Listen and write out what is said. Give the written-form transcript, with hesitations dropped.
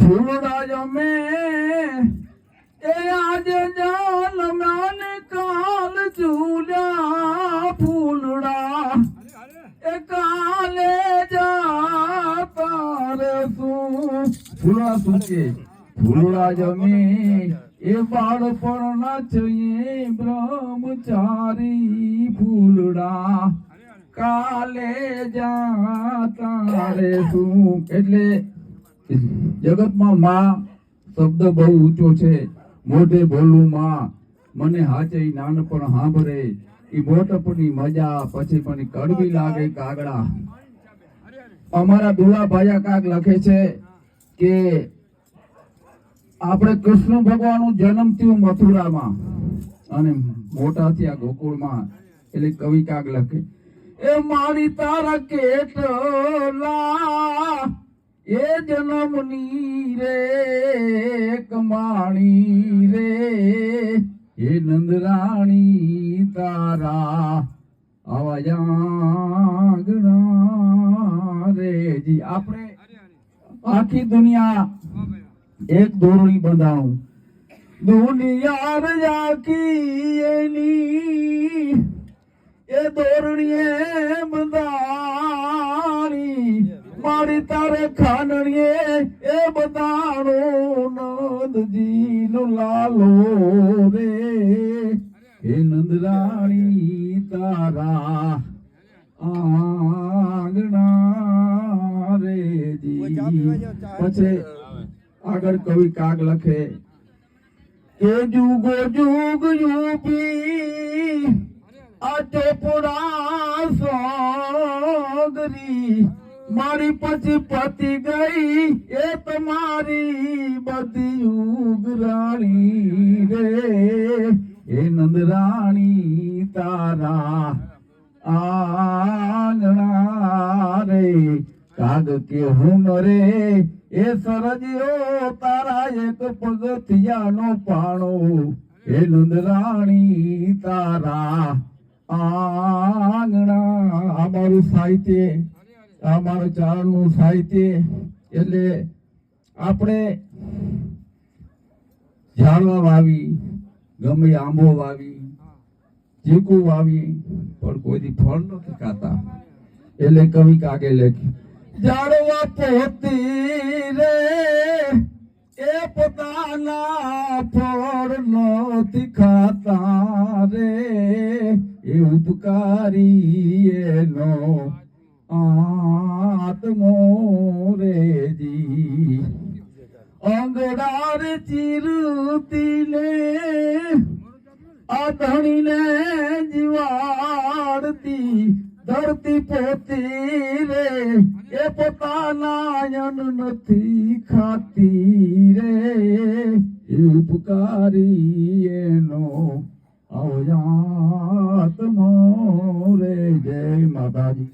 ફૂલડા જમે એ આજે જન્મ્યા ને કાલ ચૂલ્યા ફૂલડા એ કાલે જાતા રે શું ફૂલડા શું કે ફૂલડા જમે એ બાળપણ ના છે બ્રહ્મચારી ફૂલડા કાલે જાતા રે શું એટલે જગતમાં માં શબ્દ બહુ ઊંચો છે. મોઢે બોલું માં મને હાચે નાનપણ સાંભળે ઈ મોટપની મજા પછી પણ કડવી લાગે કાગડા. અમારા દુલા ભાયા કાક લખે છે કે આપણે કૃષ્ણ ભગવાનનું જન્મ થયું મથુરામાં અને મોટા થયા ગોકુળમાં. એટલે કવિ કાક લખે એ મારી તારા કેટલા એ જન્મની રે કમાણી રે એ નંદરાણી તારા આવાજાગણા રે જી. આપણે આખી દુનિયા એક દોરણી બંધાણું દુનિયા આખી એની એ દોરણીએ બંધાણી મારી તારે ખાનણીએ એ બંધાણું નંદજી નો લાલો રે હે નંદરાણી તારા આંગણા રે જી. પછી આગળ કવિ કાગ લખે કે જુગો જુગ યુપી આ ચોપડા સોગરી મારી પછી પતી ગઈ એ તમારી બધી ઉગરાણી રે એ નંદરાણી તારા આંગણા રે કાગ કે હું રે એ સરજ્યો તારા એક પગથિયાનો પાણો એ નંદરાણી તારા આંગણા. અમારું સાહિત્ય અમારું ચારણનું સાહિત્ય એટલે આપણે ઝાડવા વાવી ગમે આંબો વાવી ચીકુ વાવી પણ કોઈ ફળ નથી ખાતા. એટલે કવિ કાગે લખ્યું ઝાડવા પોતી રે એ પોતાના ફળ નથી ખાતા રે એ ઉપકારી એનો આત્મો રે જી. અંગડાર ચીરતીને આ ધણીને જીવાડતી ધરતી પોતી રે એ પોતાના અન્ન નથી ખાતી રે એ ઉપકારી એનો આત્મો રે. જય માતાજી.